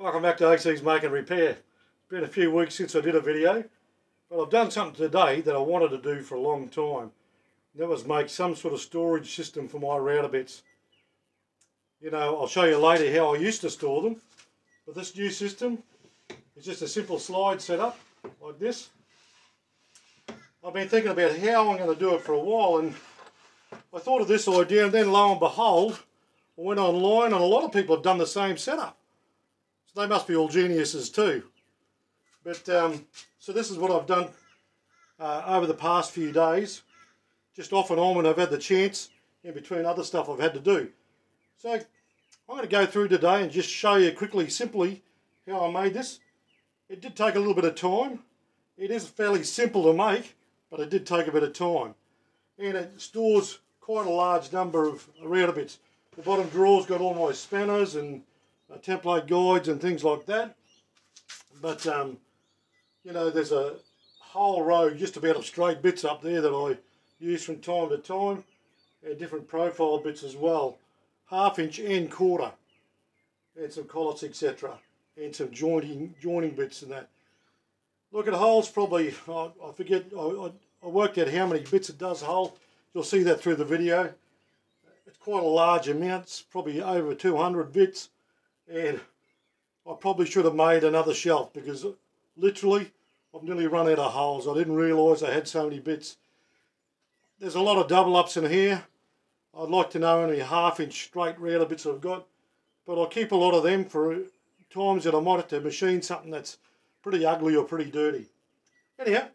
Welcome back to AC's Make and Repair. It's been a few weeks since I did a video, but I've done something today that I wanted to do for a long time. And that was make some sort of storage system for my router bits. You know, I'll show you later how I used to store them, but this new system is just a simple slide setup like this. I've been thinking about how I'm going to do it for a while, and I thought of this idea, and then lo and behold, I went online and a lot of people have done the same setup. So they must be all geniuses too. But so this is what I've done over the past few days, just off and on when I've had the chance, in between other stuff I've had to do. So I'm going to go through today and just show you quickly, simply, how I made this. It did take a little bit of time. It is fairly simple to make, but it did take a bit of time. And it stores quite a large number of router bits. The bottom drawer's got all my spanners and template guides and things like that. But, you know, there's a whole row just about of straight bits up there that I use from time to time. And different profile bits as well. 1/2 inch and 1/4. And some collets, etc. And some joining bits and that. Look, at holes probably, I forget, I worked out how many bits it does hole. You'll see that through the video. It's quite a large amount, it's probably over 200 bits. And I probably should have made another shelf because literally I've nearly run out of holes. I didn't realise I had so many bits. There's a lot of double ups in here. I'd like to know how many 1/2 inch straight router bits I've got. But I'll keep a lot of them for times that I might have to machine something that's pretty ugly or pretty dirty. Anyhow,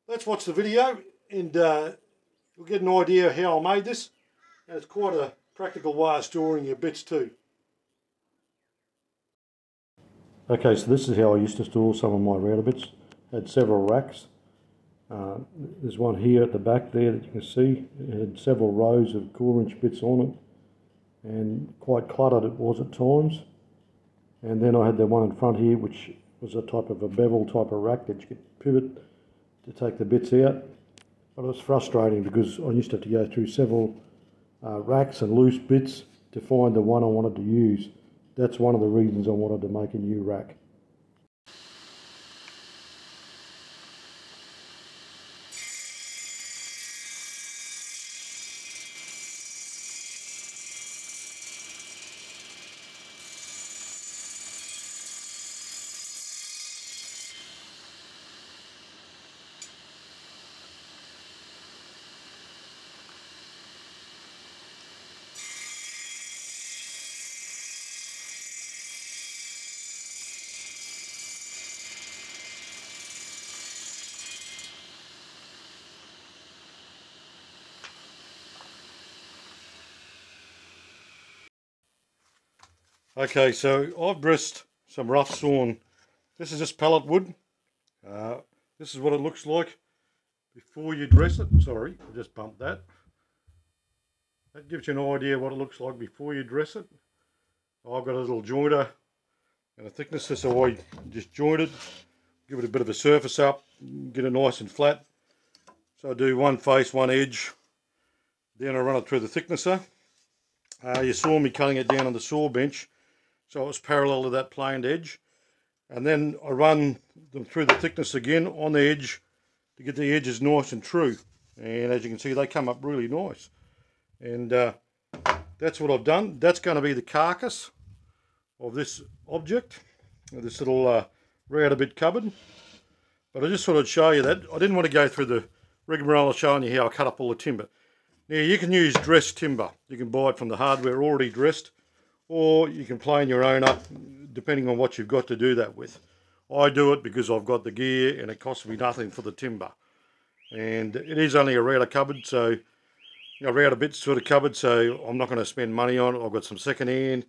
let's watch the video and you'll get an idea how I made this. And it's quite a practical way of storing your bits too. Okay, so this is how I used to store some of my router bits. Had several racks. There's one here at the back there that you can see. It had several rows of 1/4 inch bits on it, and quite cluttered it was at times. And then I had the one in front here, which was a type of a bevel type of rack that you could pivot to take the bits out. But it was frustrating because I used to have to go through several racks and loose bits to find the one I wanted to use. That's one of the reasons I wanted to make a new rack. Okay, so I've dressed some rough sawn. This is just pallet wood. This is what it looks like before you dress it. Sorry, I just bumped that. That gives you an idea what it looks like before you dress it. I've got a little jointer and a thickness, so I just joint it, give it a bit of a surface up, get it nice and flat. So I do one face, one edge, then I run it through the thicknesser. You saw me cutting it down on the saw bench, so it was parallel to that planed edge. And then I run them through the thickness again on the edge to get the edges nice and true. And as you can see, they come up really nice. And that's what I've done. That's going to be the carcass of this object, this little router bit cupboard. But I just thought I'd show you that. I didn't want to go through the rigmarole of showing you how I cut up all the timber. Now you can use dressed timber. You can buy it from the hardware already dressed, or you can plane your own up depending on what you've got to do that with. I do it because I've got the gear and it costs me nothing for the timber. And it is only a router cupboard, so a router bit sort of cupboard, so I'm not going to spend money on it. I've got some second-hand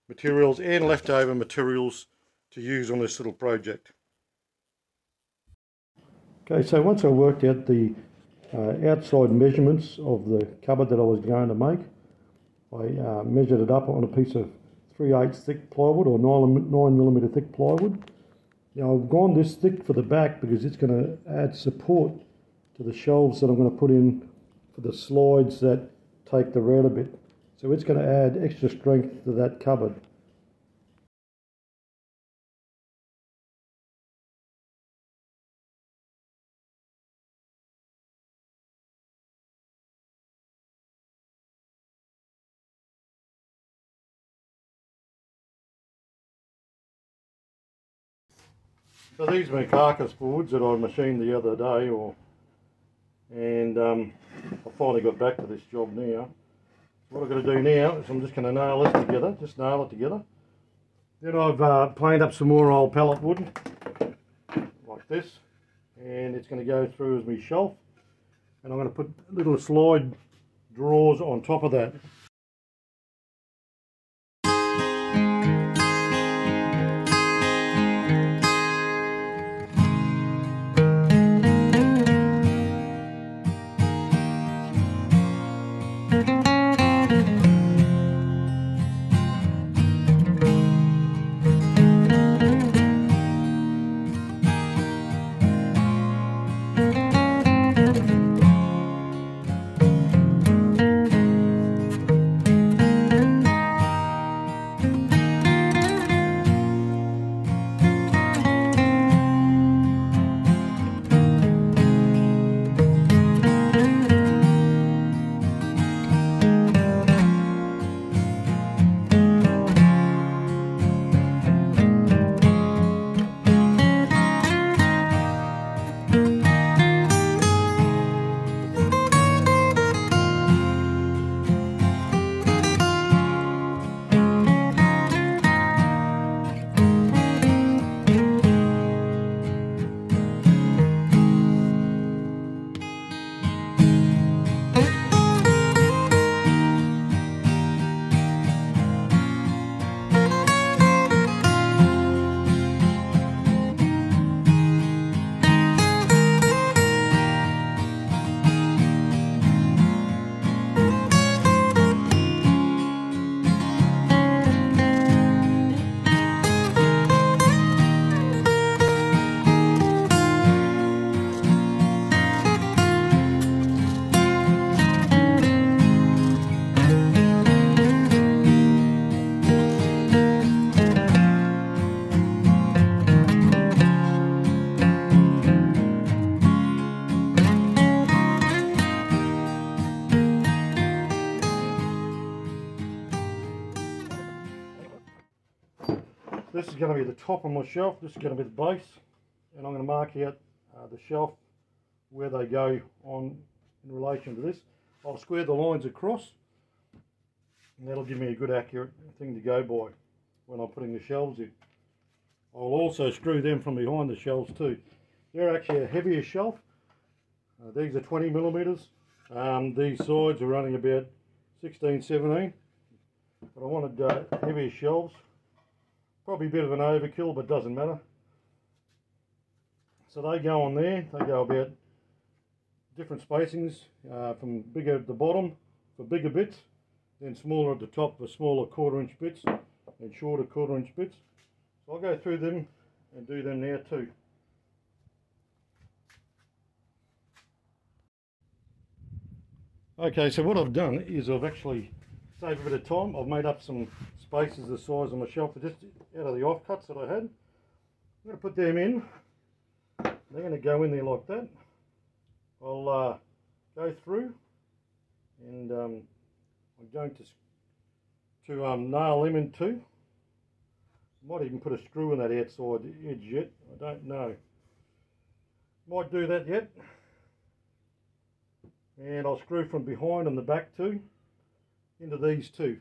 materials and leftover materials to use on this little project. Okay, so once I worked out the outside measurements of the cupboard that I was going to make, I measured it up on a piece of 3/8 thick plywood or 9mm thick plywood. Now I've gone this thick for the back because it's going to add support to the shelves that I'm going to put in for the slides that take the router bit. So it's going to add extra strength to that cupboard. So these are my carcass boards that I machined the other day, and I finally got back to this job now. What I've got to do now is I'm just going to nail this together, just nail it together. Then I've planed up some more old pallet wood, like this, and it's going to go through as my shelf, and I'm going to put little slide drawers on top of that. This is going to be the top of my shelf, this is going to be the base, and I'm going to mark out the shelf where they go on in relation to this. I'll square the lines across, and that'll give me a good accurate thing to go by when I'm putting the shelves in. I'll also screw them from behind the shelves too. They're actually a heavier shelf. These are 20 millimeters. These sides are running about 16, 17, but I wanted heavier shelves. Probably a bit of an overkill, but doesn't matter. So they go on there, they go about different spacings, from bigger at the bottom for bigger bits, then smaller at the top for smaller 1/4 inch bits, and shorter 1/4 inch bits. So I'll go through them and do them now too. Okay, so what I've done is I've actually saved a bit of time. I've made up some spaces the size of my shelf just out of the offcuts that I had. I'm going to put them in. They're going to go in there like that. I'll go through, and I'm going to nail them in too. Might even put a screw in that outside edge yet. I don't know. Might do that yet. And I'll screw from behind and the back too into these two,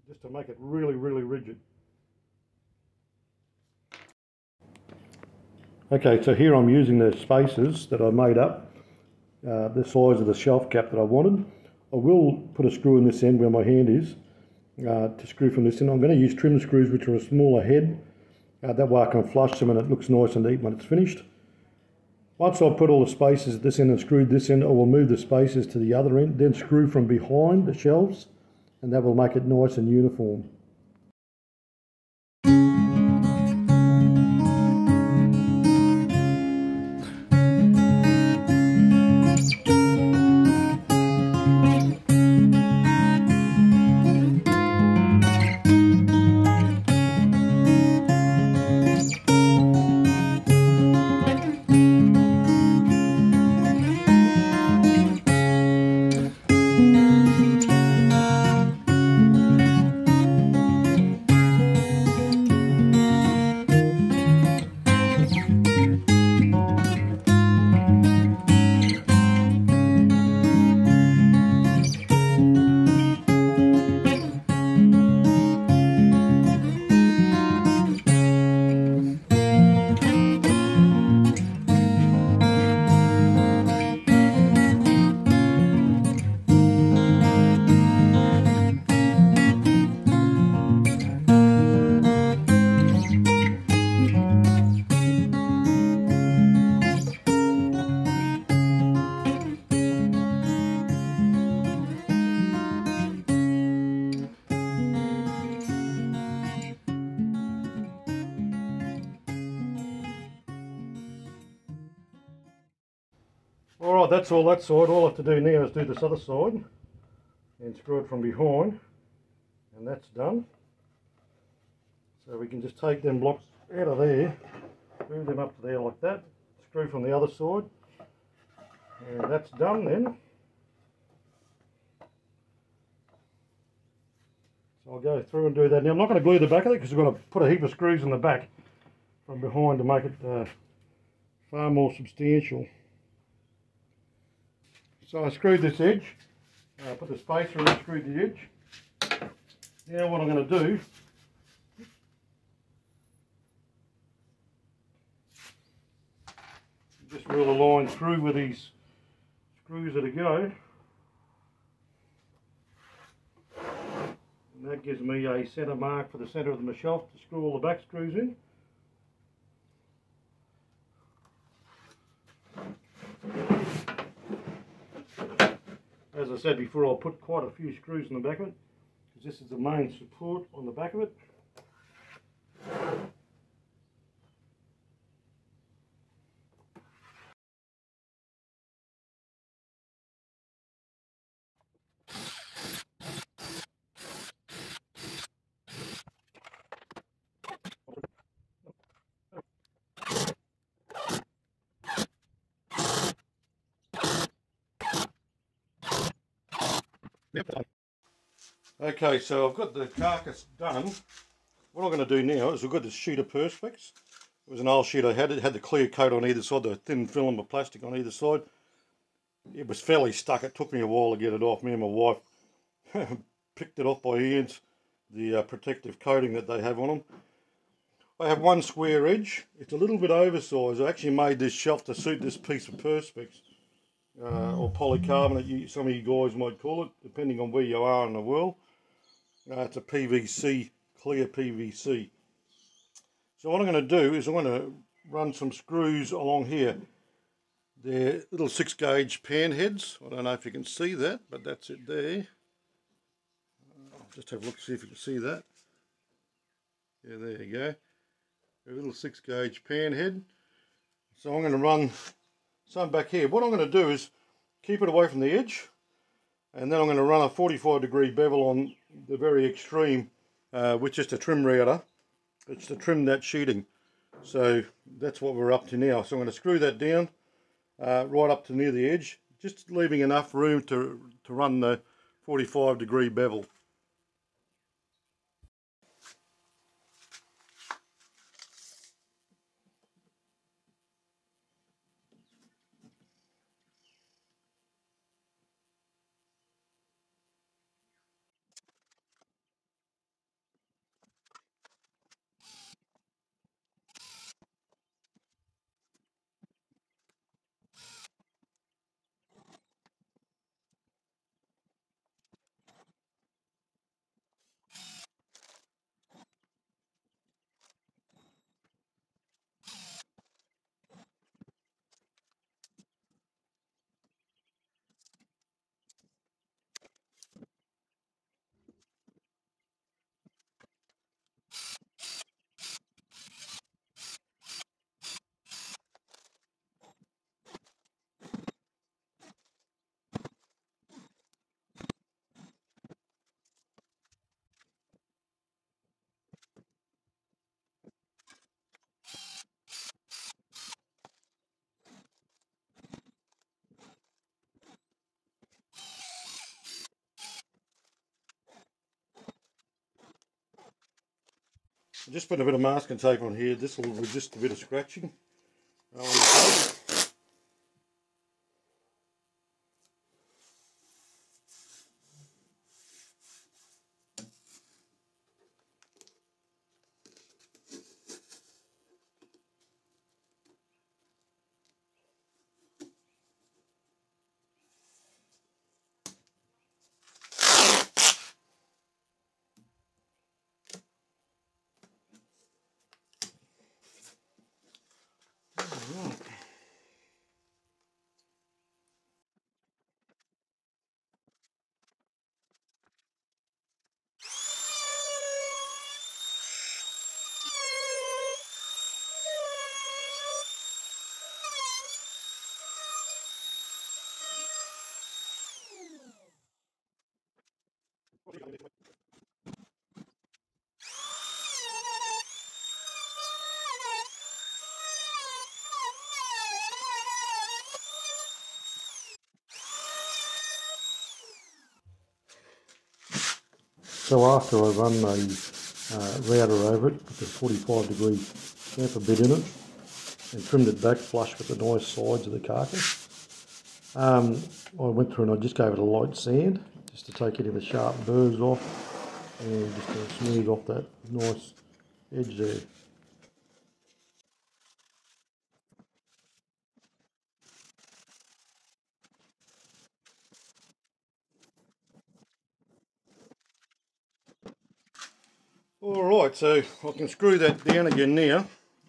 just to make it really, really rigid. Okay, so here I'm using the spaces that I made up, the size of the shelf cap that I wanted. I will put a screw in this end where my hand is to screw from this end. I'm going to use trim screws which are a smaller head. That way I can flush them and it looks nice and neat when it's finished. Once I've put all the spaces at this end and screwed this end, I will move the spaces to the other end, then screw from behind the shelves, and that will make it nice and uniform. Right, that's all that side. All I have to do now is do this other side and screw it from behind, and that's done. So we can just take them blocks out of there, move them up to there like that, screw from the other side, and that's done then. So I'll go through and do that. Now I'm not going to glue the back of it because we've got to put a heap of screws in the back from behind to make it far more substantial. So I screwed this edge, put the spacer in and screwed the edge. Now what I'm going to do, just rule a line through where these screws are to go. And that gives me a centre mark for the centre of the shaft to screw all the back screws in. As I said before, I'll put quite a few screws in the back of it, because this is the main support on the back of it. Okay, so I've got the carcass done. What I'm going to do now is we've got this sheet of Perspex. It was an old sheet I had. It had the clear coat on either side, the thin film of plastic on either side. It was fairly stuck. It took me a while to get it off. Me and my wife picked it off by hands, the protective coating that they have on them. I have one square edge. It's a little bit oversized. I actually made this shelf to suit this piece of Perspex. Or polycarbonate, some of you guys might call it, depending on where you are in the world. It's a PVC, clear PVC. So what I'm going to do is I'm going to run some screws along here. They're little 6-gauge pan heads. I don't know if you can see that, but that's it there. Just have a look to see if you can see that. Yeah, there you go. A little 6-gauge pan head. So I'm going to run some back here. What I'm going to do is keep it away from the edge, and then I'm going to run a 45-degree bevel on the very extreme with just a trim router. It's to trim that sheeting. So that's what we're up to now. So I'm going to screw that down right up to near the edge, just leaving enough room to run the 45-degree bevel. Just put a bit of masking tape on here. This will resist a bit of scratching. So after I run the router over it, put the 45-degree chamfer bit in it, and trimmed it back flush with the nice sides of the carcass, I went through and I just gave it a light sand, just to take any of the sharp burrs off, and just to smooth off that nice edge there. Alright, so I can screw that down again now.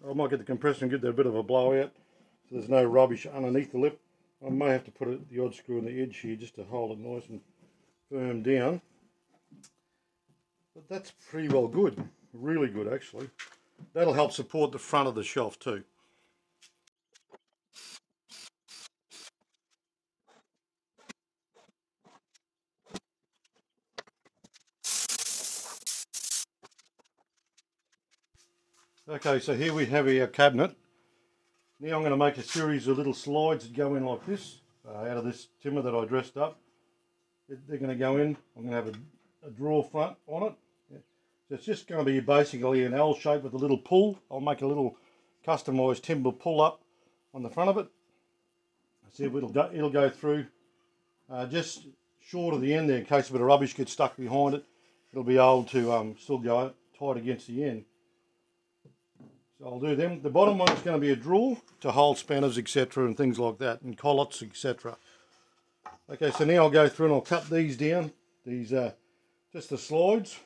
I might get the compressor and give that a bit of a blowout so there's no rubbish underneath the lip. I may have to put the odd screw on the edge here just to hold it nice and firm down. But that's pretty well good, really good actually. That'll help support the front of the shelf too. Okay, so here we have our cabinet. Now I'm going to make a series of little slides that go in like this, out of this timber that I dressed up. They're going to go in. I'm going to have a drawer front on it. So it's just going to be basically an L shape with a little pull. I'll make a little customised timber pull up on the front of it. See if it'll go through just short of the end there in case a bit of rubbish gets stuck behind it. It'll be able to still go tight against the end. So I'll do them. The bottom one is going to be a drawer to hold spanners, etc. and things like that, and collets, etc. Okay, so now I'll go through and I'll cut these down. These just the slides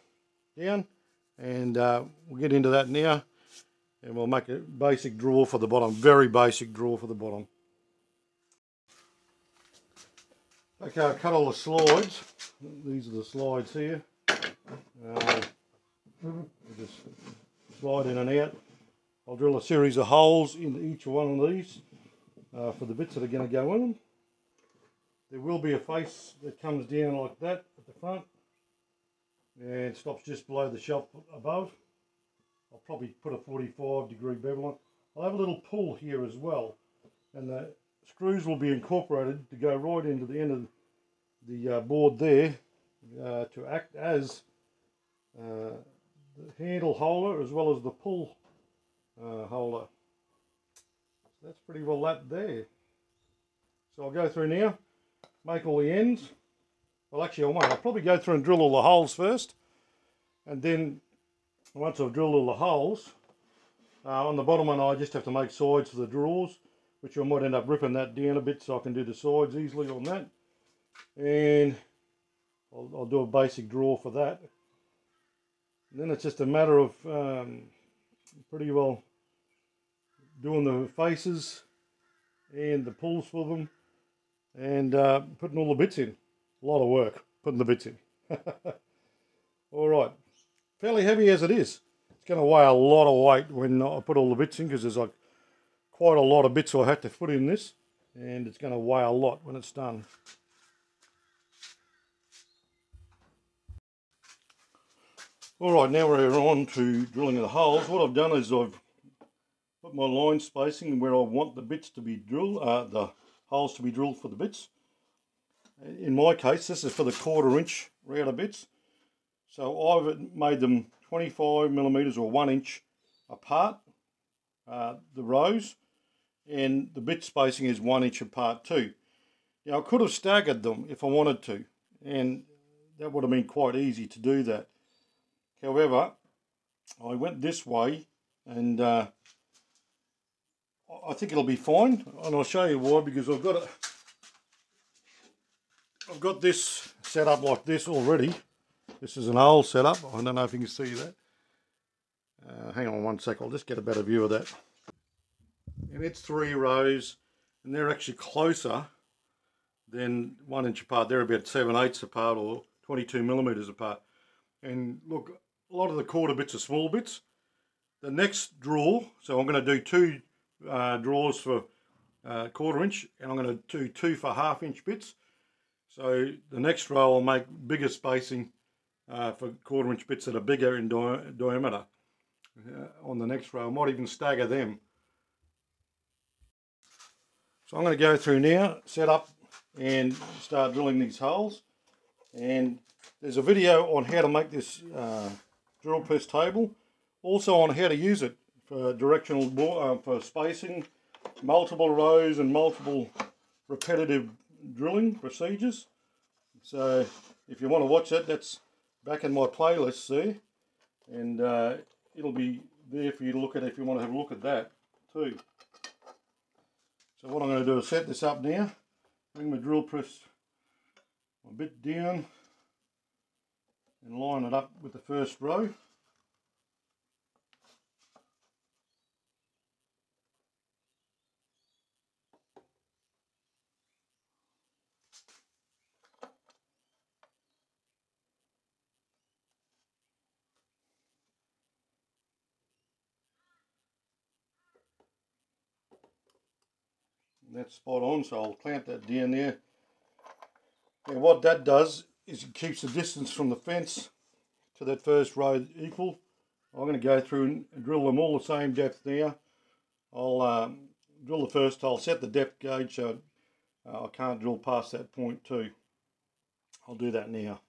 down, and we'll get into that now, and we'll make a basic drawer for the bottom, very basic drawer for the bottom. Okay, I've cut all the slides. These are the slides here. Just slide in and out. I'll drill a series of holes into each one of these for the bits that are going to go in them. There will be a face that comes down like that at the front and stops just below the shelf above. I'll probably put a 45-degree bevel on. I'll have a little pull here as well, and the screws will be incorporated to go right into the end of the board there to act as the handle holder as well as the pull holder. So that's pretty well that there. So I'll go through now, make all the ends. Well, actually I won't. I'll probably go through and drill all the holes first, and then once I've drilled all the holes, on the bottom one I just have to make sides for the drawers, which I might end up ripping that down a bit so I can do the sides easily on that. And I'll do a basic drawer for that. And then it's just a matter of pretty well doing the faces and the pulls for them, and putting all the bits in. A lot of work putting the bits in. Alright, fairly heavy as it is. It's going to weigh a lot of weight when I put all the bits in, because there's like quite a lot of bits I have to put in this, and it's going to weigh a lot when it's done. Alright, now we're on to drilling the holes. What I've done is I've put my line spacing where I want the bits to be drilled, the holes to be drilled for the bits. In my case, this is for the 1/4 inch router bits. So I've made them 25mm or 1 inch apart, the rows, and the bit spacing is 1 inch apart too. Now I could have staggered them if I wanted to, and that would have been quite easy to do that. However, I went this way, and I think it'll be fine, and I'll show you why. Because I've got this set up like this already. This is an old setup. I don't know if you can see that. Hang on one sec, I'll just get a better view of that. And it's 3 rows, and they're actually closer than 1 inch apart. They're about 7/8 apart, or 22mm apart. And look, a lot of the 1/4 bits are small bits. The next drawer, so I'm going to do 2 drawers for 1/4 inch, and I'm going to do 2 for 1/2 inch bits. So the next row I'll make bigger spacing for 1/4 inch bits that are bigger in diameter. On the next row I might even stagger them. So I'm going to go through now, set up and start drilling these holes. And There's a video on how to make this drill press table, also on how to use it for directional for spacing, multiple rows and multiple repetitive drilling procedures. So if you want to watch that, that's back in my playlist there, and it'll be there for you to look at if you want to have a look at that too. So what I'm going to do is set this up now, bring my drill press a bit down and line it up with the first row. And that's spot on, so I'll clamp that down there. And what that does is it keeps the distance from the fence to that first row equal. I'm going to go through and drill them all the same depth now. I'll drill the first hole, set the depth gauge so I can't drill past that point too. I'll do that now.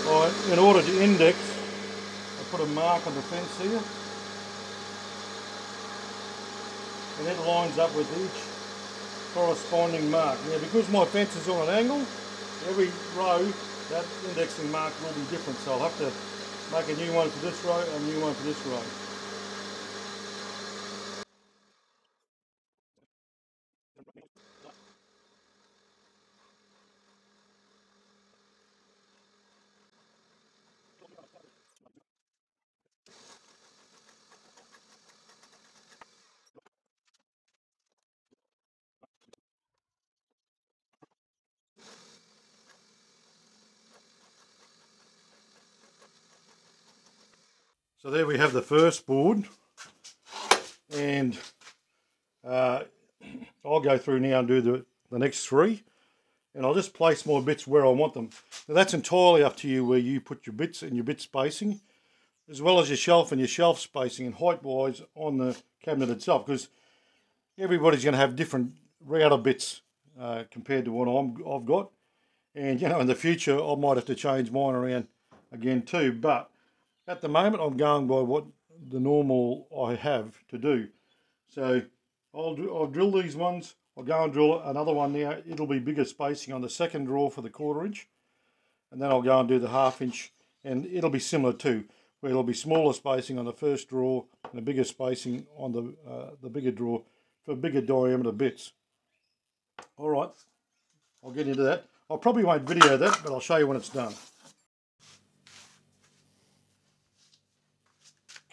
Alright, in order to index, I put a mark on the fence here, and it lines up with each corresponding mark. Now because my fence is on an angle, every row that indexing mark will be different, so I'll have to make a new one for this row and a new one for this row. So there we have the first board, and I'll go through now and do the next three, and I'll just place my bits where I want them. Now that's entirely up to you where you put your bits and your bit spacing, as well as your shelf and your shelf spacing and height wise on the cabinet itself, because everybody's going to have different router bits compared to what I've got, and you know, in the future I might have to change mine around again too, but at the moment I'm going by what the normal I have to do. So I'll drill these ones. I'll go and drill another one now. It'll be bigger spacing on the second draw for the 1/4 inch, and then I'll go and do the 1/2 inch, and it'll be similar too, where it'll be smaller spacing on the first draw and a bigger spacing on the bigger draw for bigger diameter bits. All right, I'll get into that. I probably won't video that, but I'll show you when it's done.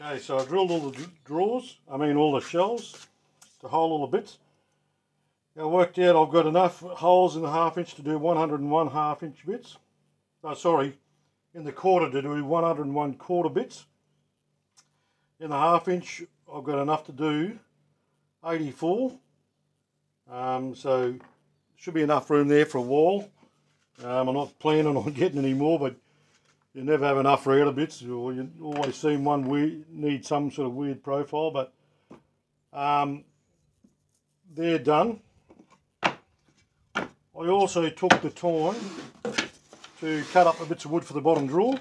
Okay, so I drilled all the drawers, all the shells to hold all the bits. Now I worked out I've got enough holes in the 1/2 inch to do 101 1/2 inch bits. Oh, sorry, in the 1/4 to do 101 1/4 bits. In the 1/2 inch I've got enough to do 84. So should be enough room there for a wall. I'm not planning on getting any more, but you never have enough router bits, or you always seem one need some sort of weird profile, but they're done. I also took the time to cut up the bits of wood for the bottom drawer.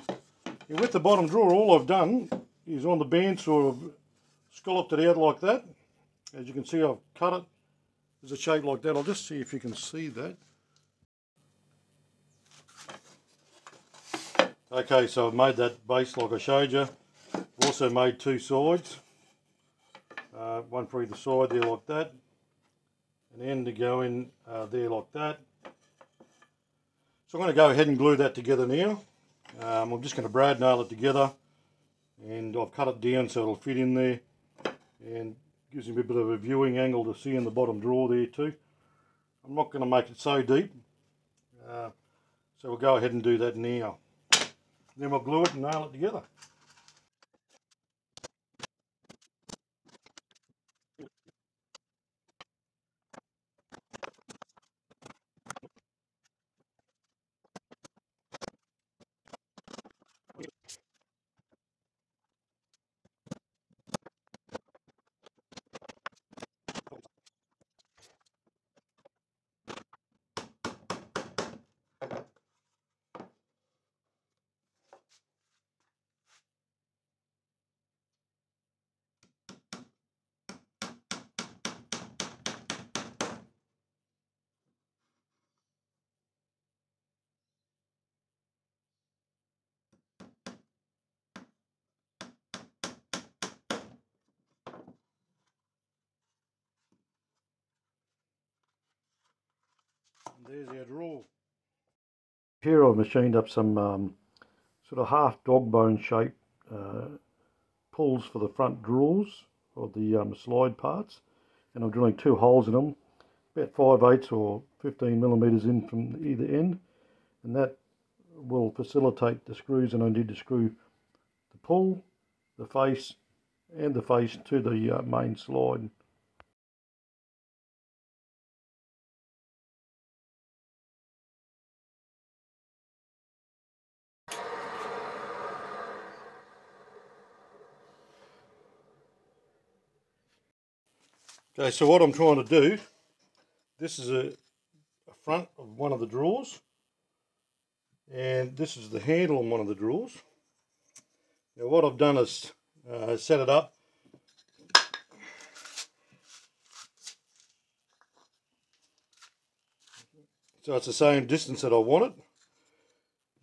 And with the bottom drawer, all I've done is on the bandsaw, I've scalloped it out like that. As you can see, I've cut it as a shape like that. I'll just see if you can see that. Okay, so I've made that base like I showed you. I've also made two sides, one for either side there like that, and end to go in there like that. So I'm going to go ahead and glue that together now. I'm just going to brad nail it together, and I've cut it down so it'll fit in there, and gives me a bit of a viewing angle to see in the bottom drawer there too. I'm not going to make it so deep, so we'll go ahead and do that now. Then we'll glue it and nail it together. There's our drawer. Here I've machined up some sort of half dog bone shaped pulls for the front drawers or the slide parts, and I'm drilling 2 holes in them, about 5/8 or 15mm in from either end, and that will facilitate the screws, and I need to screw the pull, the face and the face to the main slide. Okay, so what I'm trying to do, this is a front of one of the drawers, and this is the handle on one of the drawers. Now what I've done is set it up so it's the same distance that I want it,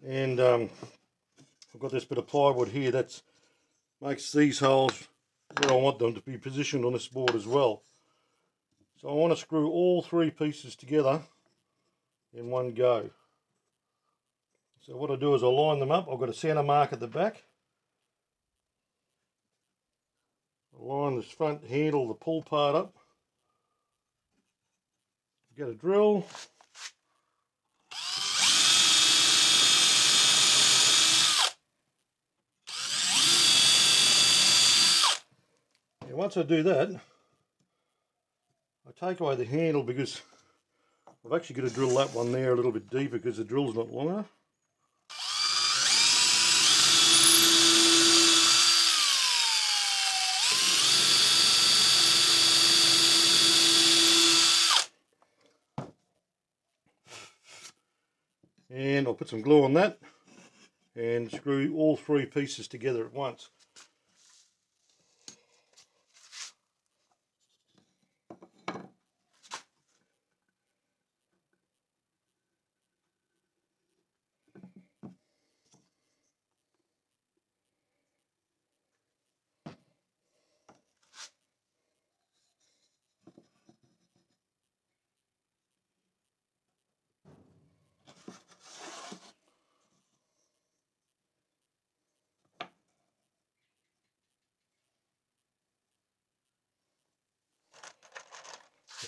and I've got this bit of plywood here that makes these holes where I want them to be positioned on this board as well. So I want to screw all 3 pieces together in one go. So what I do is I line them up. I've got a centre mark at the back. I line this front handle, the pull part up. Get a drill. And once I do that, I take away the handle because I've actually got to drill that one there a little bit deeper because the drill's not long enough. And I'll put some glue on that and screw all 3 pieces together at once.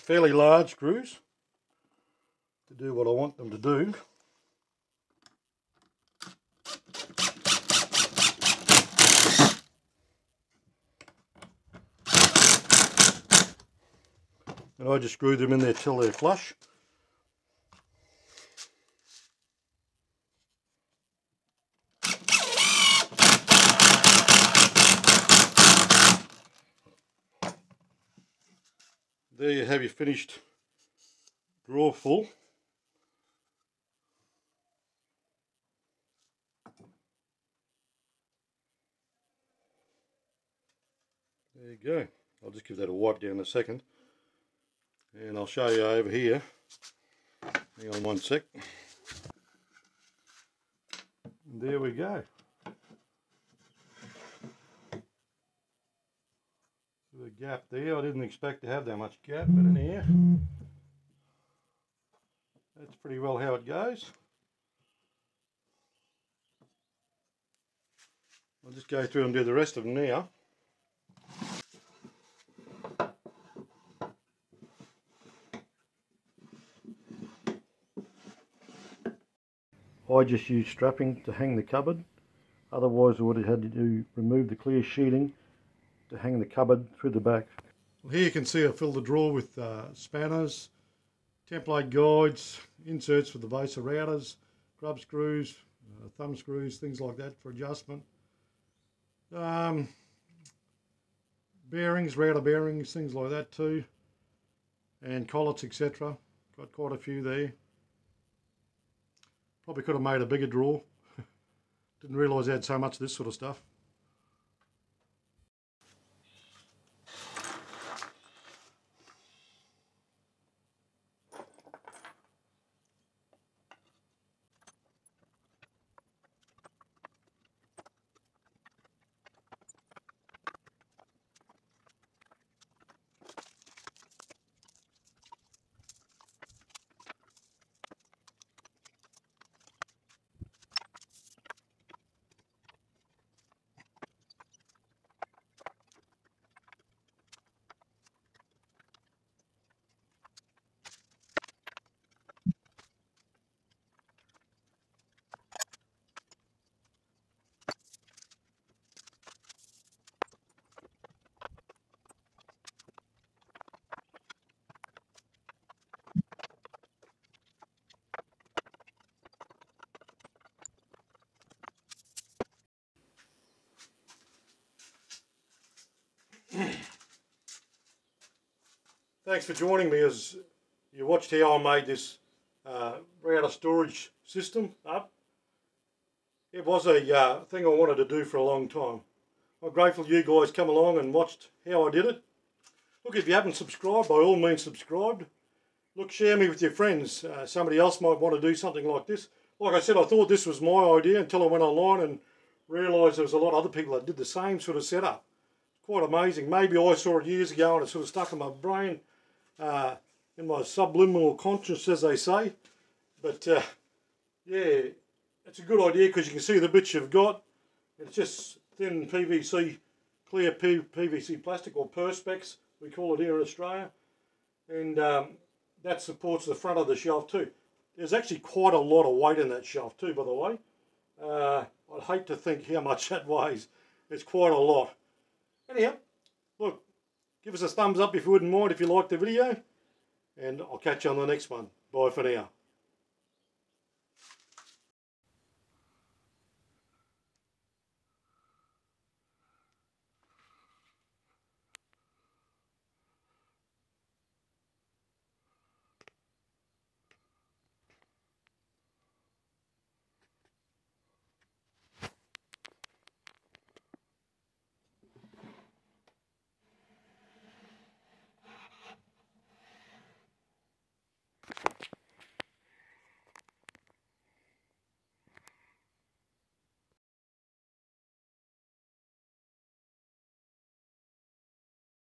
Fairly large screws to do what I want them to do. And I just screw them in there till they're flush. There you have your finished drawer full. There you go. I'll just give that a wipe down in a second. And I'll show you over here. Hang on one sec. And there we go. The gap there, I didn't expect to have that much gap, but in here, that's pretty well how it goes. I'll just go through and do the rest of them now. I just used strapping to hang the cupboard, otherwise I would have had to remove the clear sheeting to hang the cupboard through the back. Well, here you can see I filled the drawer with spanners, template guides, inserts for the base of routers, grub screws, thumb screws, things like that for adjustment. Bearings, router bearings, things like that too, and collets, etc. Got quite a few there. Probably could have made a bigger drawer. Didn't realise I had so much of this sort of stuff. Thanks for joining me as you watched how I made this router storage system up. It was a thing I wanted to do for a long time. I'm grateful you guys come along and watched how I did it. Look, if you haven't subscribed, by all means subscribe. Look, share me with your friends. Somebody else might want to do something like this. Like I said, I thought this was my idea until I went online and realised there was a lot of other people that did the same sort of setup. Quite amazing. Maybe I saw it years ago and it sort of stuck in my brain, in my subliminal conscious, as they say. But yeah, it's a good idea because you can see the bits you've got. It's just thin PVC, clear PVC plastic, or Perspex, we call it here in Australia. And that supports the front of the shelf too. There's actually quite a lot of weight in that shelf too, by the way. I'd hate to think how much that weighs. It's quite a lot. Anyhow, look, give us a thumbs up if you wouldn't mind, if you liked the video. And I'll catch you on the next one. Bye for now.